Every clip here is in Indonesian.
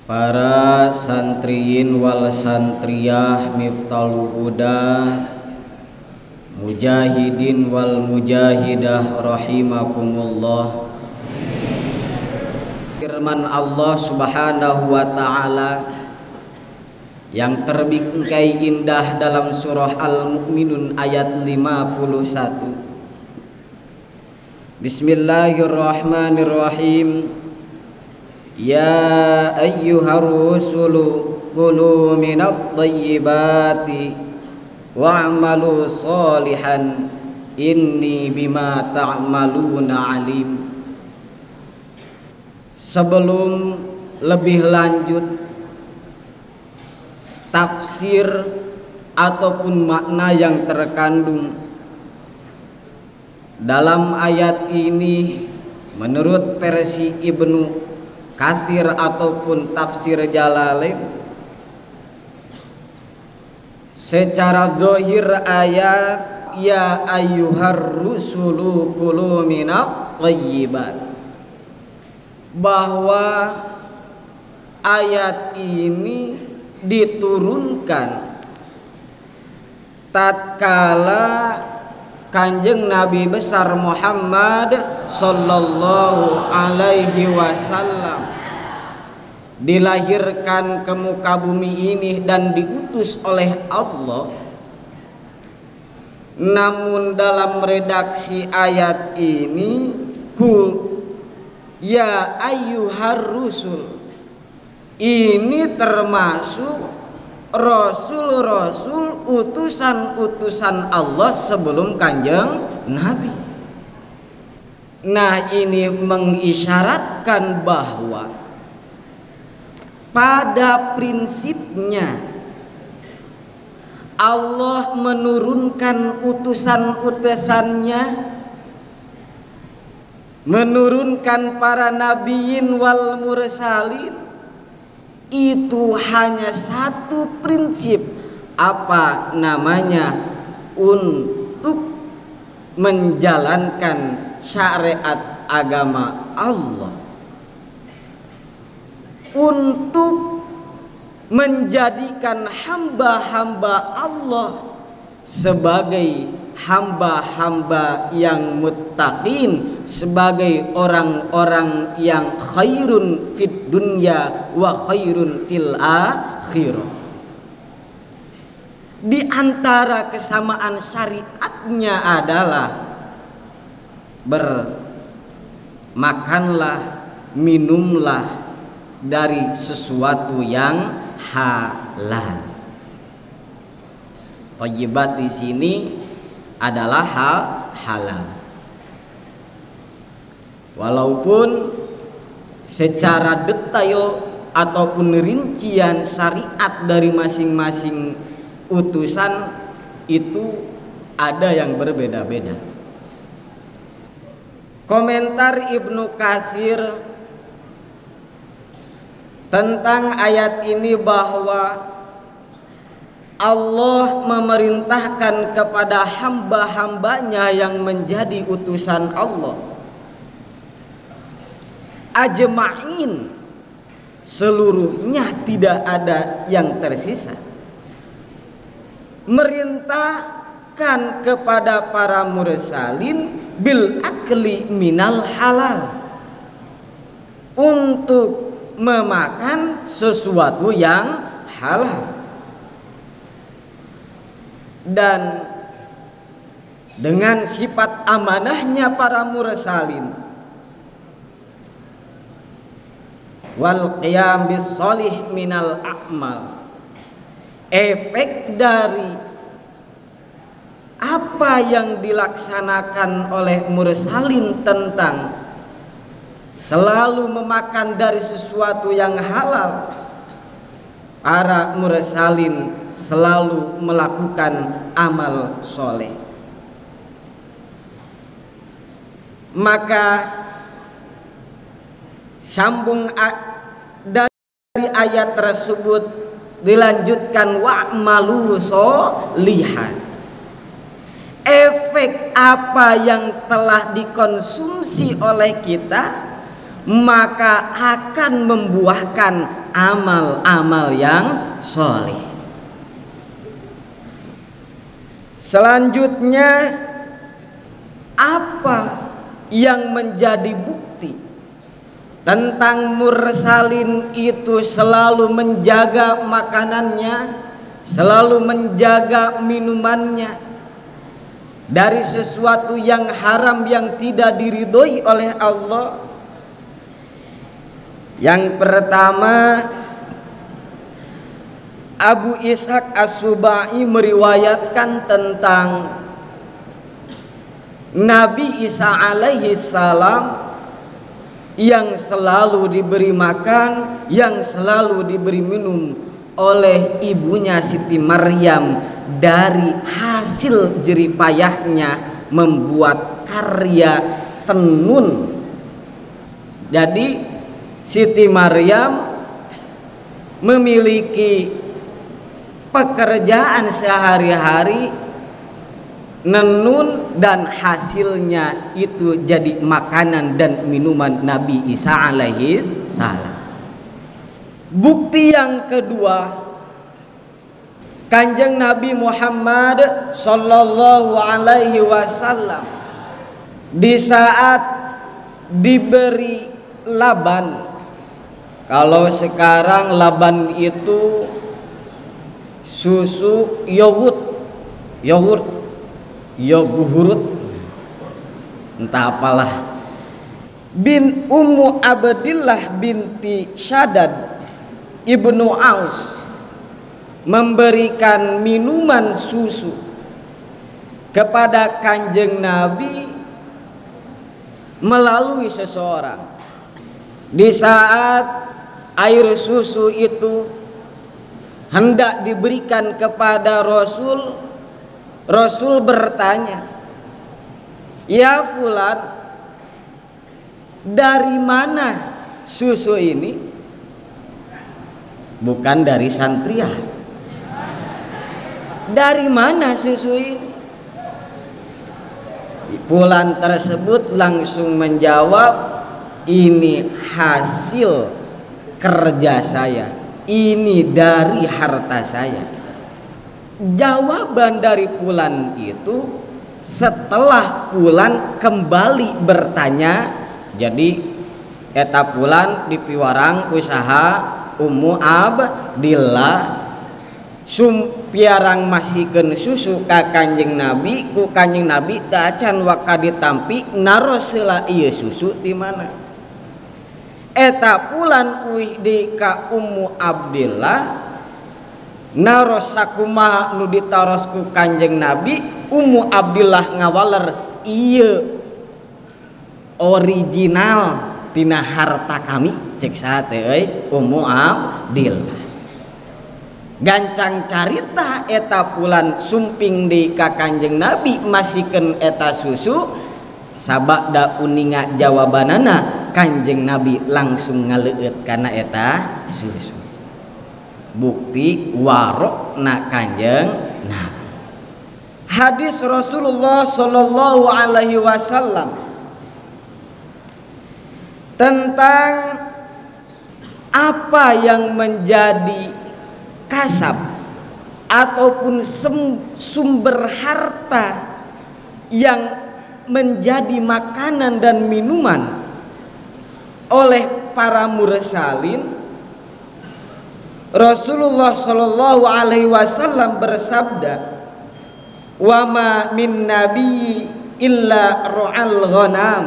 Para santriyin wal santriyah Miftalul Huda, mujahidin wal mujahidah rahimakumullah. Firman Allah Subhanahu wa taala yang terbingkai indah dalam surah Al-Mu'minun ayat 51. Bismillahirrahmanirrahim. Ya ayyuhar rusulu kulu minat thayyibati wa'malu sholihan inni bima ta'maluna alim. Sebelum lebih lanjut tafsir ataupun makna yang terkandung dalam ayat ini menurut versi Ibnu Katsir ataupun tafsir Jalalain, secara zahir ayat ya ayyuhar rusulu kulu minat thayyibat, bahwa ayat ini diturunkan tatkala Kanjeng Nabi besar Muhammad sallallahu alaihi wasallam dilahirkan ke muka bumi ini dan diutus oleh Allah. Namun dalam redaksi ayat ini kul ya ayyuhar rusul, ini termasuk rasul-rasul, utusan-utusan Allah sebelum Kanjeng Nabi. Nah, ini mengisyaratkan bahwa pada prinsipnya Allah menurunkan utusan-utusannya, menurunkan para nabiyin wal mursalin, itu hanya satu prinsip, apa namanya, untuk menjalankan syariat agama Allah, untuk menjadikan hamba-hamba Allah sebagai hamba-hamba yang muttaqin, sebagai orang-orang yang khairun fid dunya wa khairun fil akhirah. Di antara kesamaan syariatnya adalah bermakanlah, minumlah dari sesuatu yang halal. Thayyibat di sini adalah halal. Walaupun secara detail ataupun rincian syariat dari masing-masing utusan itu ada yang berbeda-beda. Komentar Ibnu Katsir tentang ayat ini bahwa Allah memerintahkan kepada hamba-hambanya yang menjadi utusan Allah ajma'in, seluruhnya tidak ada yang tersisa, merintahkan kepada para mursalin bil akli minal halal, untuk memakan sesuatu yang halal. Dan dengan sifat amanahnya para mursalin wal qiyam bis sholih minal a'mal, efek dari apa yang dilaksanakan oleh mursalin tentang selalu memakan dari sesuatu yang halal, para mursalin selalu melakukan amal soleh. Maka sambung dari ayat tersebut dilanjutkan wa'malu sholihan. efek apa yang telah dikonsumsi oleh kita, maka akan membuahkan amal-amal yang soleh. Selanjutnya, apa yang menjadi bukti tentang mursalin itu selalu menjaga makanannya, selalu menjaga minumannya dari sesuatu yang haram yang tidak diridhoi oleh Allah? Yang pertama, Abu Ishaq As-Subai meriwayatkan tentang Nabi Isa alaihi salam yang selalu diberi makan, yang selalu diberi minum oleh ibunya Siti Maryam dari hasil jeripayahnya membuat karya tenun. Jadi Siti Maryam memiliki pekerjaan sehari-hari nenun, dan hasilnya itu jadi makanan dan minuman Nabi Isa alaihi salam. Bukti yang kedua, Kanjeng Nabi Muhammad sallallahu alaihi wasallam di saat diberi laban. Kalau sekarang laban itu susu yogurt, entah apalah. Bin Ummu Abdillah binti Shaddad ibnu Aus memberikan minuman susu kepada Kanjeng Nabi melalui seseorang. Di saat air susu itu hendak diberikan kepada Rasul, Rasul bertanya, "Ya fulan, dari mana susu ini?" Bukan dari santriah. Dari mana susu ini? Fulan tersebut langsung menjawab, "Ini hasil kerja saya, ini dari harta saya." Jawaban dari Fulan itu setelah Fulan kembali bertanya. Jadi eta Fulan dipiwarang usaha Ummu Abdillah piarang masihkeun susu ka Kanjeng Nabi, ku Kanjeng Nabi teu acan waka ditampi naros heula ieu susu di mana. Eta Fulan uih di ka Ummu Abdillah naros sakumaha nu ditaros ku Kanjeng Nabi. Ummu Abdillah ngawaler, ieu original tina harta kami, cek saha teh euy Ummu Abdillah. Gancang carita eta Fulan sumping di ka Kanjeng Nabi masihkeun eta susu. Sabada uninga jawabanana, Kanjeng Nabi langsung ngaleueut kana eta susu. Bukti warokna Kanjeng Nabi. Hadis Rasulullah sallallahu alaihi wasallam tentang apa yang menjadi kasab ataupun sumber harta yang menjadi makanan dan minuman oleh para mursalin. Rasulullah sallallahu alaihi wasallam bersabda, "Wa ma min nabi illa ra'al ghanam."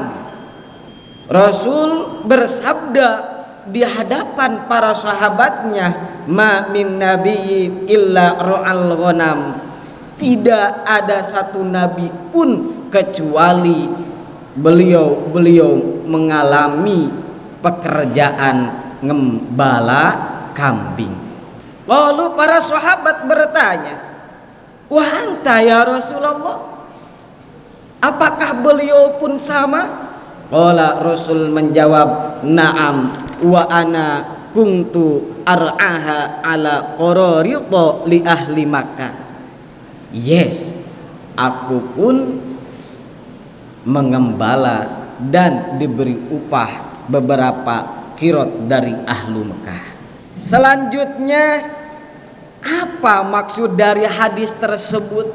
Rasul bersabda di hadapan para sahabatnya, "Ma min nabi illa ra'al ghanam." Tidak ada satu nabi pun kecuali beliau mengalami pekerjaan ngembala kambing. Lalu para sahabat bertanya, "Wa anta ya Rasulullah, apakah beliau pun sama?" Qala, Rasul menjawab, "Na'am wa ana kuntu ar'aha ala qararita li ahli Makkah." Yes, aku pun mengembala dan diberi upah beberapa qirot dari ahlu Mekah. Selanjutnya, apa maksud dari hadis tersebut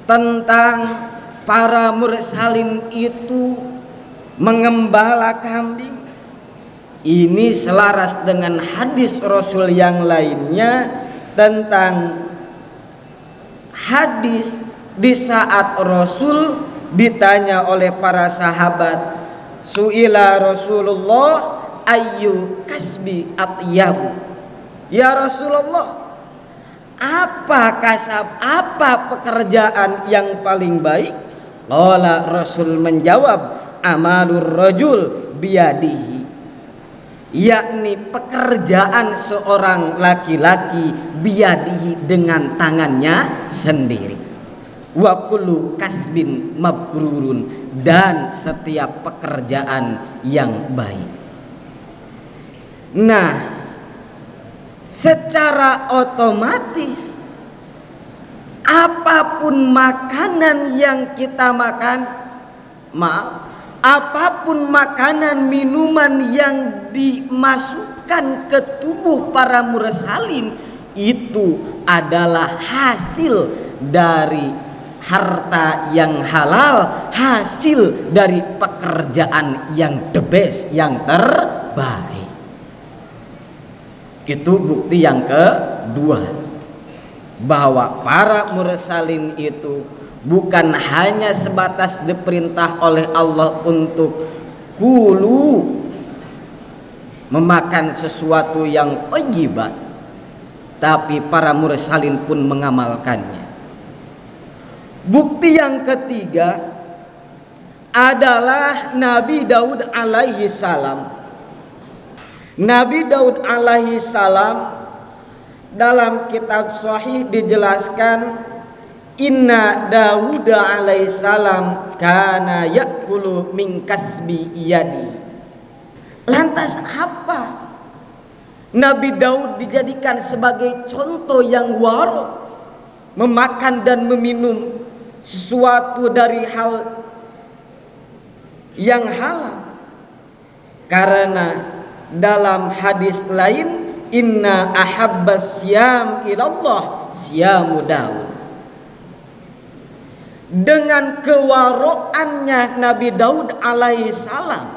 tentang para mursalin itu mengembala kambing? Ini selaras dengan hadis Rasul yang lainnya tentang hadis di saat Rasul ditanya oleh para sahabat, su'ila Rasulullah ayyu kasbi atyabu. Ya Rasulullah, apa kasab, apa pekerjaan yang paling baik? Qala, Rasul menjawab, amalur rajul biyadihi, yakni pekerjaan seorang laki-laki biyadihi, dengan tangannya sendiri. Wa kullu kasbin mabrurun, dan setiap pekerjaan yang baik. Nah, secara otomatis apapun makanan yang kita makan, apapun makanan minuman yang dimasukkan ke tubuh para mursalin, itu adalah hasil dari harta yang halal, hasil dari pekerjaan yang the best, yang terbaik. Itu bukti yang kedua, bahwa para mursalin itu bukan hanya sebatas diperintah oleh Allah untuk kulu, memakan sesuatu yang thayyibat, tapi para mursalin pun mengamalkannya. Bukti yang ketiga adalah Nabi Daud alaihi salam. Nabi Daud alaihi salam dalam kitab Sahih dijelaskan, inna Daud alaihi salam kana yakulu min kasbi yadi. Lantas apa Nabi Daud dijadikan sebagai contoh yang waro, memakan dan meminum sesuatu dari hal yang halal? Karena dalam hadis lain, inna ahabbas siyam ilallah siyamu Daud. Dengan kewaroannya Nabi Daud alaihi salam,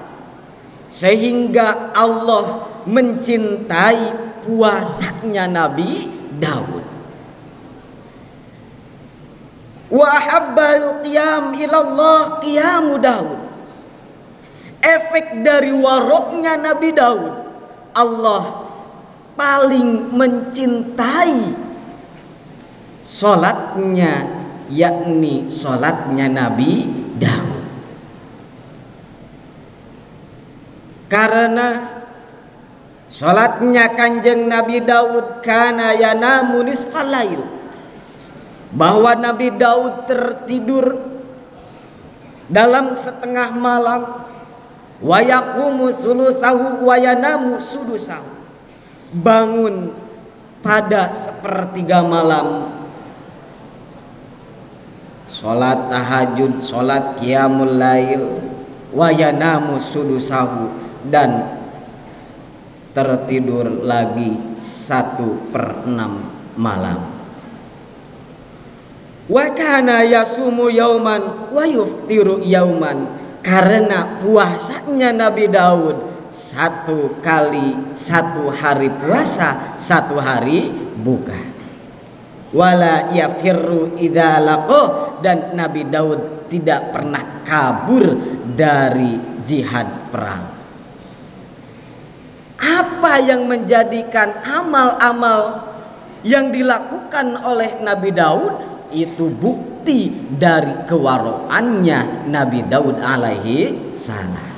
sehingga Allah mencintai puasanya Nabi Daud. Wa ahabbal qiyam ilallah qiyamu Daud. Efek dari waroknya Nabi Daud, Allah paling mencintai solatnya, yakni solatnya Nabi Daud. Karena solatnya kanjeng Nabi Daud kana yanamu nisfal lail, bahwa Nabi Daud tertidur dalam setengah malam, wa yaqumu sulusahu wa yanamu sudusahu, bangun pada sepertiga malam, sholat tahajud, sholat qiyamul lail, wa yanamu sudusahu, dan tertidur lagi 1/6 malam. Wa kana yasumu yauman wa yuftiru yauman, karena puasanya Nabi Daud 1 hari puasa, 1 hari buka. Wala yafirru idza laqah, dan Nabi Daud tidak pernah kabur dari jihad perang. Apa yang menjadikan amal-amal yang dilakukan oleh Nabi Daud itu bukti dari kewaroannya Nabi Daud alaihi salam.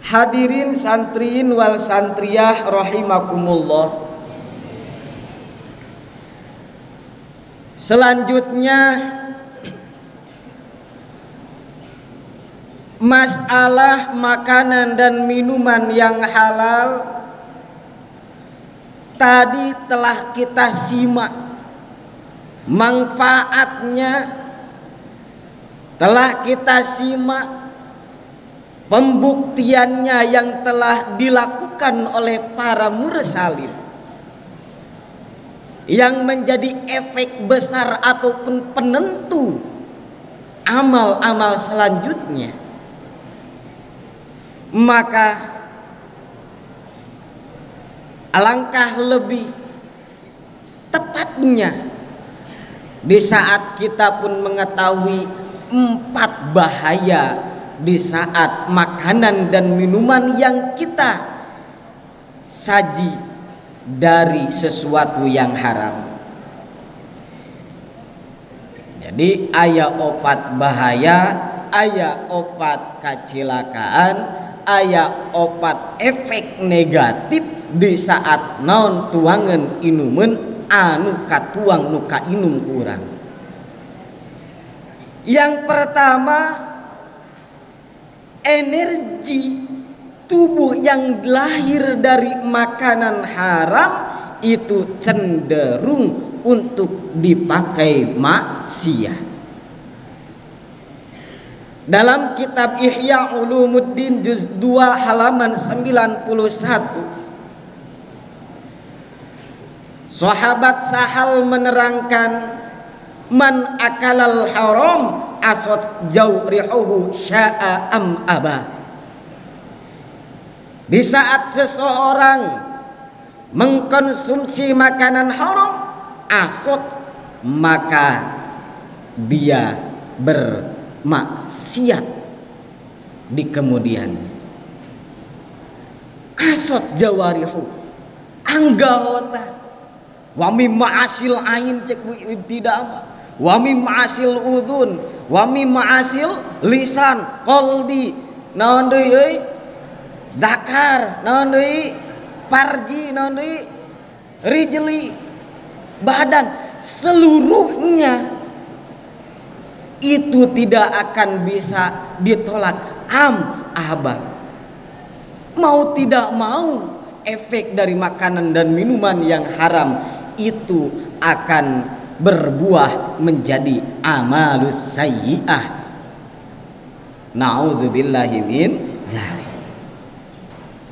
Hadirin santriin wal santriyah rahimakumullah. Selanjutnya, masalah makanan dan minuman yang halal tadi telah kita simak manfaatnya telah kita simak pembuktiannya yang telah dilakukan oleh para mursalin, yang menjadi efek besar ataupun penentu amal-amal selanjutnya. Maka alangkah lebih tepatnya di saat kita pun mengetahui 4 bahaya di saat makanan dan minuman yang kita saji dari sesuatu yang haram. Jadi aya 4 bahaya, aya 4 kacilakaan, aya 4 efek negatif di saat naon tuangan inumun anu katuang nu kainum urang. Yang pertama, energi tubuh yang lahir dari makanan haram itu cenderung untuk dipakai maksiat. Dalam kitab Ihya Ulumuddin juz 2 halaman 91, Sahabat Sahal menerangkan, man akalal haram asot jawrihuhu sya'a am aba. Di saat seseorang mengkonsumsi makanan haram, asot, maka dia bermaksiat di kemudian. Asot jawarihu anggota wa mimma asil ain cek tidak wa mimma asil udhun wa mimma asil lisan qalbi naon deui euy zakar naon deui parji naon deui rijli badan, seluruhnya itu tidak akan bisa ditolak aba. Mau tidak mau efek dari makanan dan minuman yang haram itu akan berbuah menjadi amalus sayyi'ah. Na'udzubillahi min dzalik.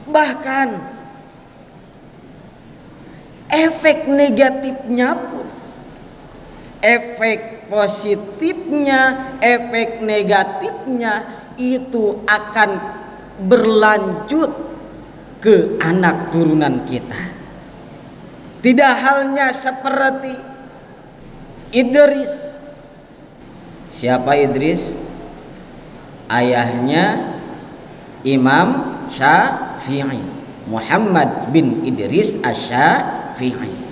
Bahkan efek negatifnya pun, efek positifnya, efek negatifnya itu akan berlanjut ke anak turunan kita. Tidak halnya seperti Idris. Siapa Idris? Ayahnya Imam Syafi'i, Muhammad bin Idris Asy-Syafi'i.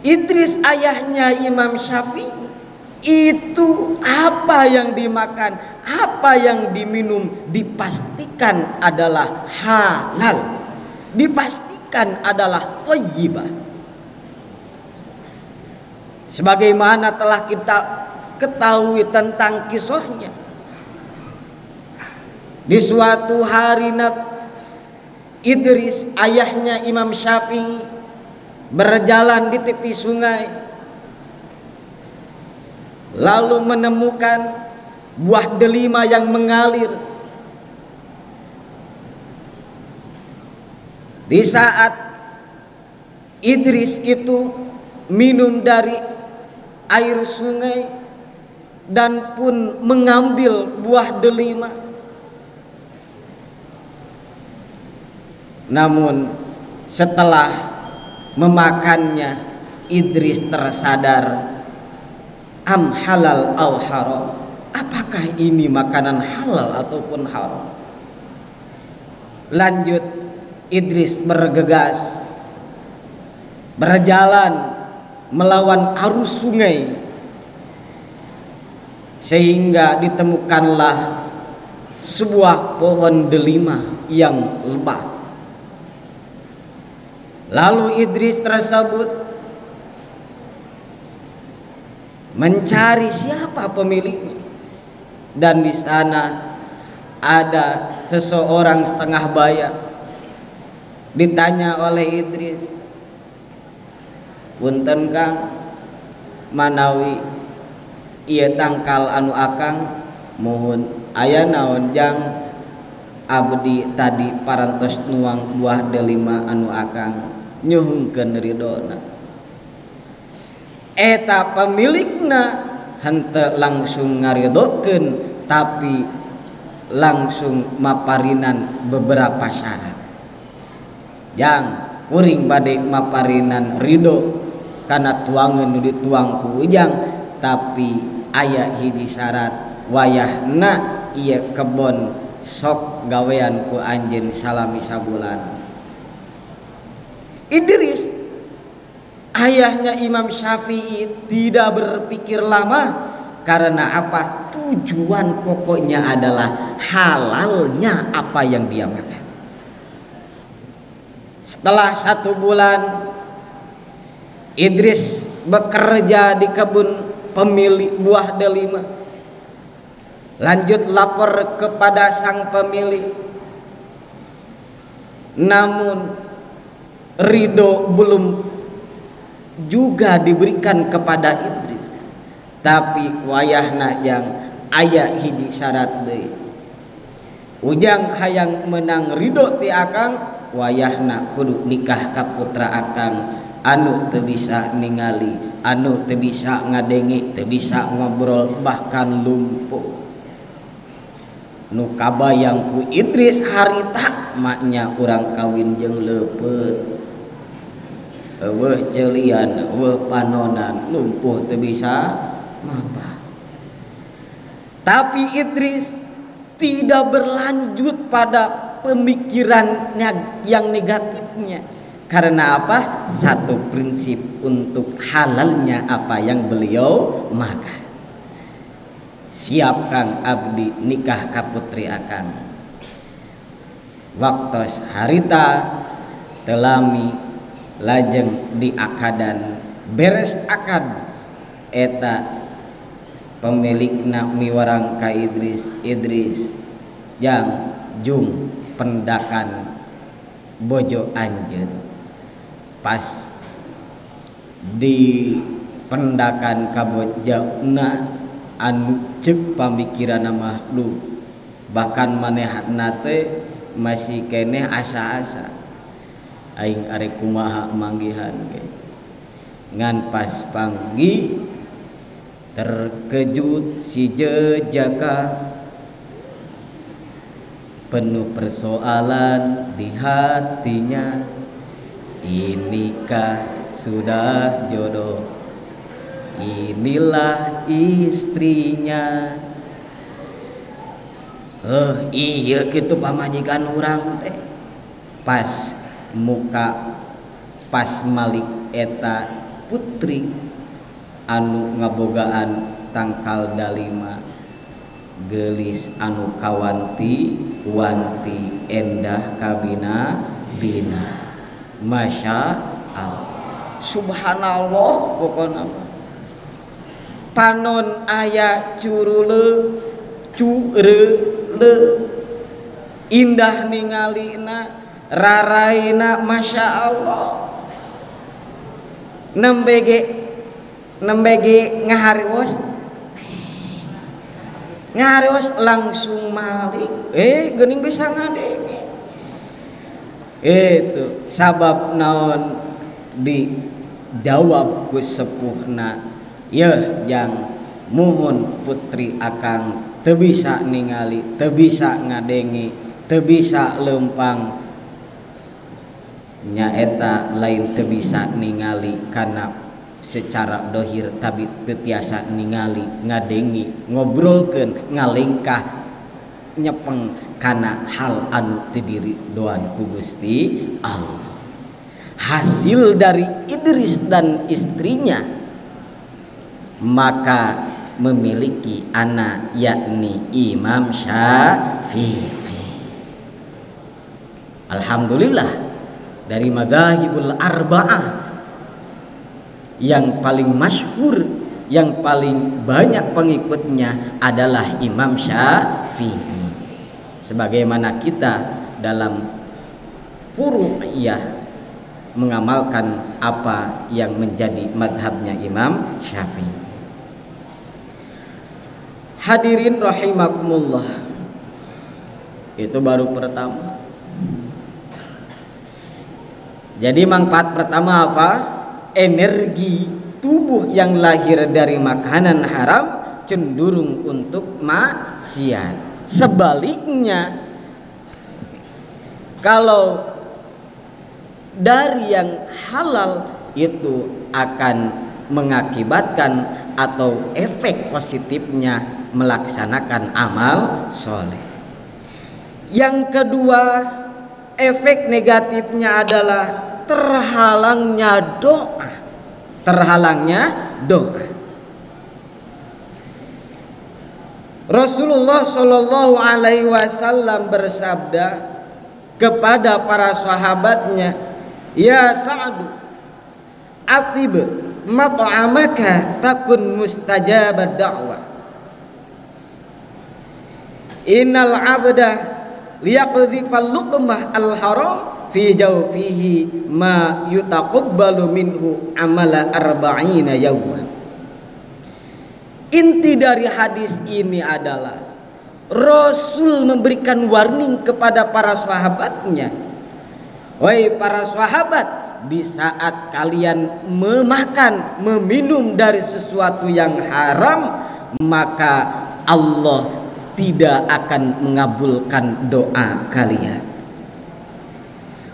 Idris ayahnya Imam Syafi'i. Itu apa yang dimakan, apa yang diminum dipastikan adalah halal, dipastikan adalah thayyibah. Sebagaimana telah kita ketahui tentang kisahnya, di suatu hari Idris ayahnya Imam Syafi'i berjalan di tepi sungai, lalu menemukan buah delima yang mengalir. Di saat Idris itu minum dari air sungai dan pun mengambil buah delima, namun setelah memakannya Idris tersadar, am halal aw haram, apakah ini makanan halal ataupun haram. Lanjut Idris bergegas berjalan melawan arus sungai, sehingga ditemukanlah sebuah pohon delima yang lebat. Lalu Idris tersebut mencari siapa pemiliknya, dan di sana ada seseorang setengah baya. Ditanya oleh Idris, punten Kang, manawi ieu tangkal anu akang mohon aya naon jang abdi tadi parantos nuang buah delima anu akang nyuhungkeun ridona eta pemilikna henteu langsung ngaridokeun tapi langsung maparinan beberapa syarat jang kuring bade maparinan ridho kana tuangeun nu dituang ku ujang tapi aya hiji syarat wayahna ieu kebon sok gawean ku anjeun salami sabulan. Idris ayahnya Imam Syafi'i tidak berpikir lama karena apa? Tujuan pokoknya adalah halalnya apa yang dia makan. Setelah 1 bulan Idris bekerja di kebun pemilik buah delima. Lanjut lapor kepada sang pemilik. Namun ridho belum juga diberikan kepada Idris. Tapi wayahna jang aya hiji syarat deui. Ujang hayang menang ridho ti akang wayahna kudu nikah ka putra akang anu teu bisa ningali, anu teu bisa ngadengi, teu bisa ngobrol, bahkan lumpuh. Nu kabayang ku Idris harita maknya urang kawin jeung leupeut. Eueuh ceelian, eueuh panonan, lumpuh teu bisa mapa. Tapi Idris tidak berlanjut pada pemikirannya yang negatifnya. Karena apa? Satu prinsip untuk halalnya apa yang beliau makan. Siap kang abdi nikah ka putri akang. Waktos harita telami lajeng diakadan beres akad eta pemilikna miwarang ka Idris yang jung pendakan bojo anjeun pas di pendakan ka bojona anu ceuk pamikiranna mah lu bahkan manehna teh masih keneh asa-asa aing arek kumaha manggihan ge ngan pas panggi terkejut si jejaka penuh persoalan di hatinya. Inikah sudah jodoh, inilah istrinya. Iya gitu pamajikan orang teh pas muka pas malik eta putri anu ngabogaan tangkal dalima gelis anu kawanti wanti endah kabina bina. Masya Allah, subhanallah pokoknya panon aya curule indah ningalina raraina masya Allah nembege ngahariwos langsung malik geuning bisa ngadenge. Itu sabab naon dijawab ku sepuhna yeuh jang muhun putri akang teu bisa ningali, teu bisa ngadengi, teu bisa leumpang nyaeta lain teu bisa ningali kana secara dohir tapi teu tiasa ningali, ngadengi, ngobrolkeun, ngalengkah nyepeng kana hal anu teu diridhoan ku Gusti Allah. Hasil dari Idris dan istrinya maka memiliki anak yakni Imam Syafi'i. Alhamdulillah dari madzhabul arba'ah yang paling masyhur, yang paling banyak pengikutnya adalah Imam Syafi'i. Sebagaimana kita dalam furu'iyah mengamalkan apa yang menjadi madhabnya Imam Syafi'i. Hadirin rahimakumullah. Itu baru pertama. Jadi manfaat pertama apa? Energi tubuh yang lahir dari makanan haram cenderung untuk maksiat. Sebaliknya, kalau dari yang halal itu akan mengakibatkan atau efek positifnya melaksanakan amal soleh. Yang kedua, efek negatifnya adalah terhalangnya doa. Rasulullah Shallallahu Alaihi Wasallam bersabda kepada para sahabatnya, ya Sa'd, atib mat'amaka takun mustajabad da'wah. Innal 'abda liyaqdhifal luqmah al-haram fi jawfihi ma yutaqabbalu minhu amala arba'ina yawman. Inti dari hadis ini adalah Rasul memberikan warning kepada para sahabatnya, wahai para sahabat, di saat kalian memakan, meminum dari sesuatu yang haram, maka Allah tidak akan mengabulkan doa kalian.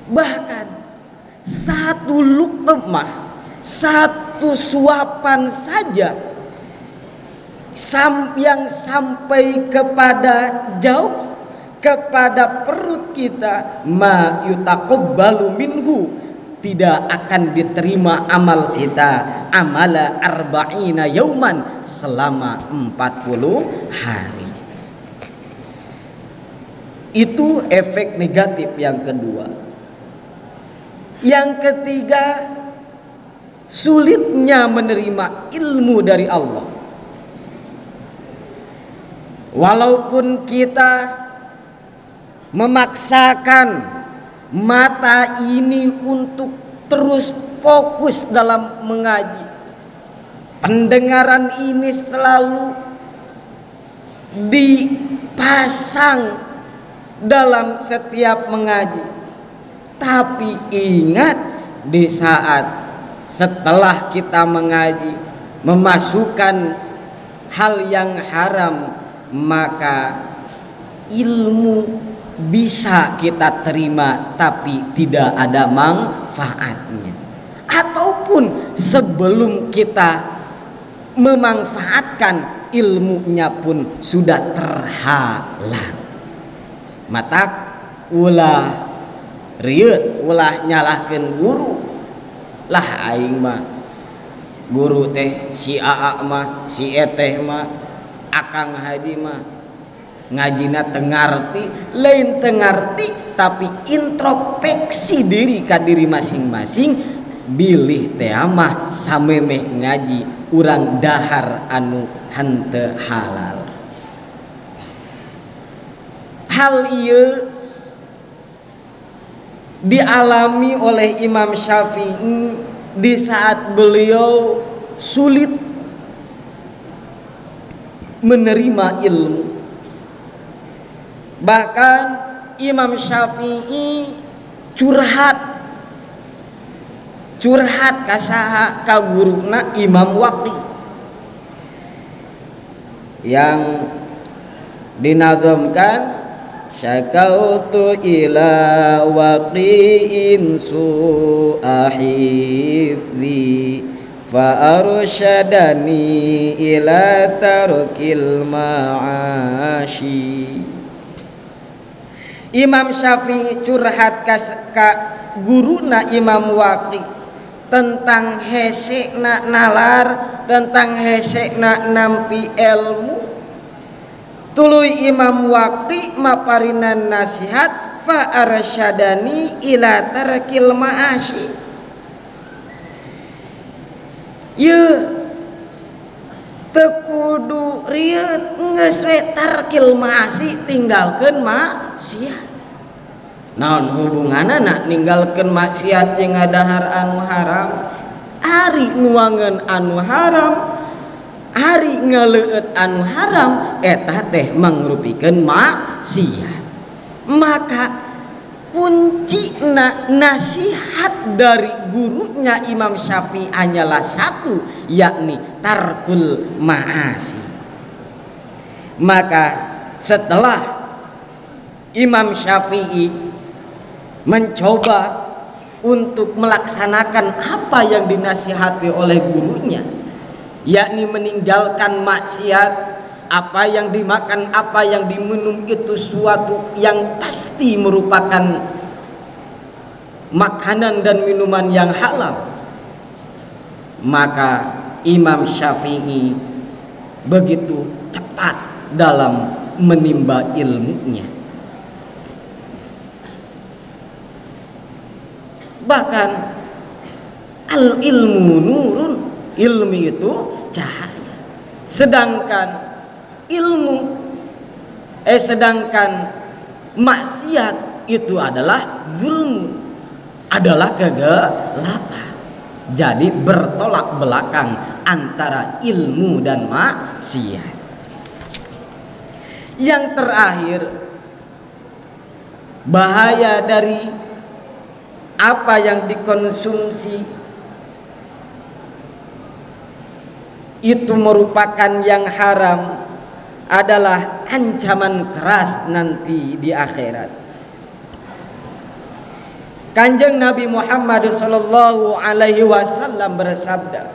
Bahkan satu luqmah, satu suapan saja yang sampai kepada jauh, kepada perut kita, ma yutaqabbalu minhu, tidak akan diterima amal kita, amala arba'ina yauman, selama 40 hari. Itu efek negatif yang kedua. Yang ketiga, sulitnya menerima ilmu dari Allah. Walaupun kita memaksakan mata ini untuk terus fokus dalam mengaji, pendengaran ini selalu dipasang dalam setiap mengaji, tapi ingat, di saat setelah kita mengaji memasukkan hal yang haram, maka ilmu bisa kita terima tapi tidak ada manfaatnya. Ataupun sebelum kita memanfaatkan, ilmunya pun sudah terhalang. Mata ulah riut, ulah nyalahkeun guru. Lah aing mah guru teh si Aa mah, si Eteh mah, Akang Haji mah ngajina tengarti, lain tengarti, tapi introspeksi diri ka diri masing-masing, bilih teh mah samemeh ngaji urang dahar anu henteu halal. Hal ieu dialami oleh Imam Syafi'i di saat beliau sulit menerima ilmu. Bahkan Imam Syafi'i curhat kasaha ka guruna Imam Waqi yang dinazamkan, syakautu ila waqi'in su'a hifzi fa arsyadani ila tarkil ma'ashi. Imam Syafi'i curhat ka guruna Imam Waqi tentang hesekna nalar, tentang hesekna nampi ilmu. Tuluy Imam Waqi maparinan nasihat, fa arsyadani ila tarkil ma'ashi. Ye tekudu riut geus we tarkil ma'asi, tinggalkeun maksiat. Naon hubunganna ninggalkeun maksiat jeung ngadahar anu haram? Ari nuangeun anu haram, ari ngeleueut anu haram eta teh mangrupikeun maksiat. Maka kuncina nasihat dari gurunya Imam Syafi'i hanyalah satu, yakni tarkul ma'asi. Maka setelah Imam Syafi'i mencoba untuk melaksanakan apa yang dinasihati oleh gurunya, yakni meninggalkan maksiat, apa yang dimakan, apa yang diminum itu suatu yang pasti merupakan makanan dan minuman yang halal. Maka Imam Syafi'i begitu cepat dalam menimba ilmunya. Bahkan al ilmu nurun, ilmu itu cahaya. Sedangkan maksiat itu adalah zulmu, adalah kegelapan. Jadi bertolak belakang antara ilmu dan maksiat. Yang terakhir, bahaya dari apa yang dikonsumsi itu merupakan yang haram adalah ancaman keras nanti di akhirat. Kanjeng Nabi Muhammad sallallahu alaihi wasallam bersabda,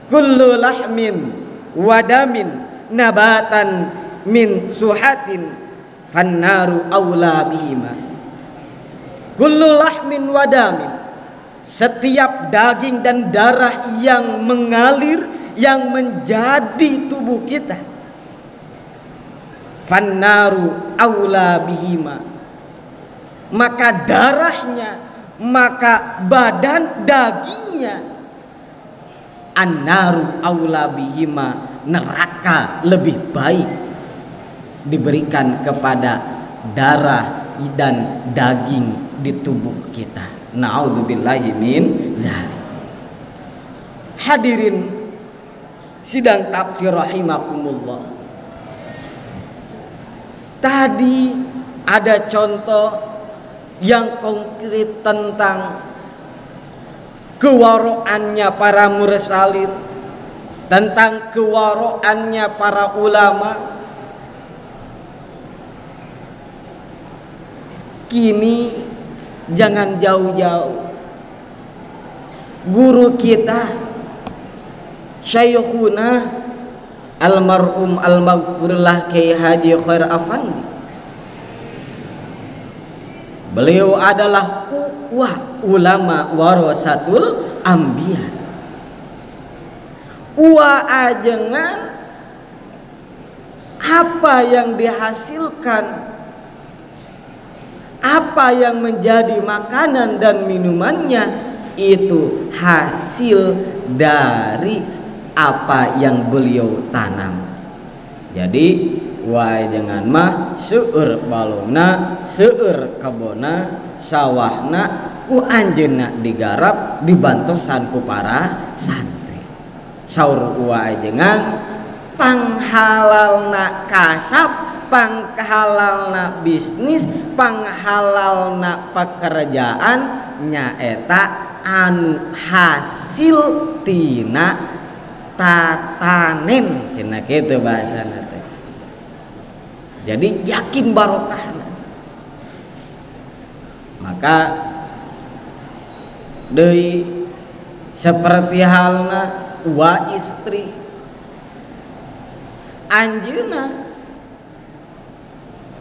kullu lahmin wadamin nabatan min suhatin fannaru aula bihima. Kullu lahmin wadamin, setiap daging dan darah yang mengalir, yang menjadi tubuh kita, fannaru aula bihima, maka darahnya, maka badan dagingnya, annaru aula bihima, neraka lebih baik diberikan kepada darah dan daging di tubuh kita. Na'udzubillahi min dzalik. Hadirin sidang tafsir rahimakumullah. Tadi ada contoh yang konkret tentang kewaroannya para mursalin, tentang kewaroannya para ulama. Kini jangan jauh-jauh, guru kita Syekhuna almarhum al-maghfurlah Kyai Haji Khair Afandi, beliau adalah ulama warasatul anbiya. Ajengan apa yang dihasilkan, apa yang menjadi makanan dan minumannya itu hasil dari apa yang beliau tanam. Jadi jangan mah seueur balona, seueur kebona, sawahna anjeunna digarap dibantosan ku para santri. Saur jangan panghalalna kasab, panghalalna bisnis, panghalalna pekerjaan nyaeta anu hasil tina tatanen, cenah kitu bahasana teh. Jadi yakin barokahna. Maka deui seperti halna istri anjeunna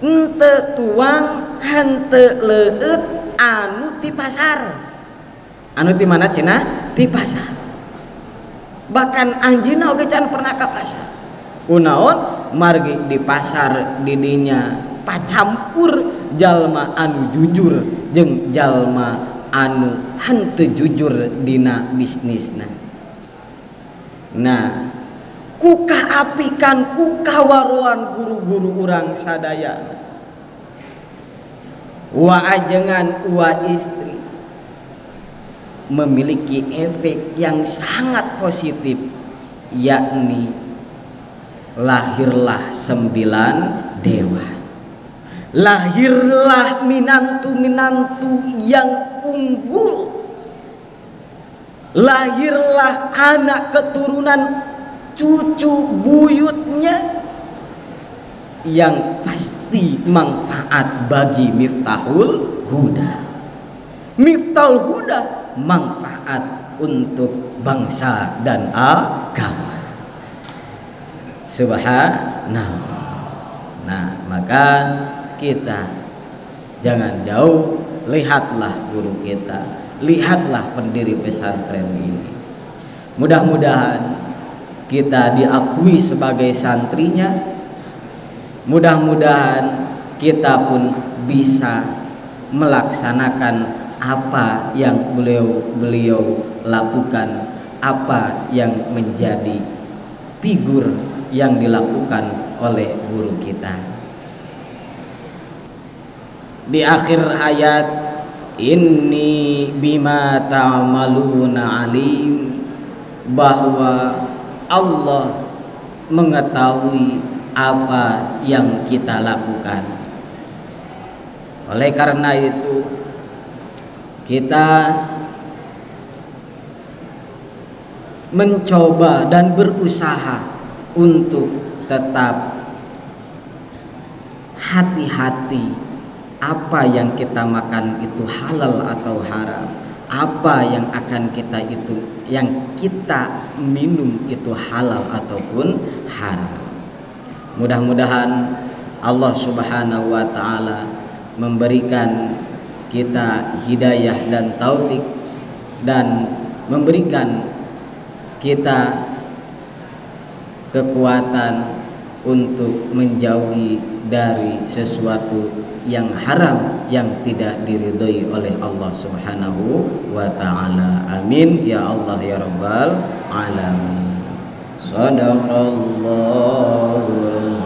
henteu tuang henteu leueut anu ti pasar. Anu ti mana cenah? Ti pasar. Bahkan anjeunna oge can pernah ka pasar. Kunaon? Margi di pasar di dinya pacampur jalma anu jujur jeung jalma anu henteu jujur dina bisnisna. Nah, ku kaapikan ku kawaroan guru-guru urang sadaya. Ajengan istri memiliki efek yang sangat positif yakni lahirlah 9 dewa, lahirlah minantu-minantu yang unggul, lahirlah anak keturunan cucu buyutnya yang pasti manfaat bagi Miftahul Huda. Miftahul Huda manfaat untuk bangsa dan agama. Subhanallah. Nah, maka kita jangan jauh, lihatlah guru kita, lihatlah pendiri pesantren ini. Mudah-mudahan kita diakui sebagai santrinya. Mudah-mudahan kita pun bisa melaksanakan apa yang beliau lakukan, apa yang menjadi figur yang dilakukan oleh guru kita. Di akhir ayat, inni bima ta'maluna alim, bahwa Allah mengetahui apa yang kita lakukan. Oleh karena itu kita mencoba dan berusaha untuk tetap hati-hati apa yang kita makan itu halal atau haram, apa yang akan kita minum itu halal ataupun haram. Mudah-mudahan Allah Subhanahu wa taala memberikan kita hidayah dan taufik, dan memberikan kita kekuatan untuk menjauhi dari sesuatu yang haram yang tidak diridhoi oleh Allah Subhanahu wa taala. Amin ya Allah ya rabbal alamin. Shadaqallahul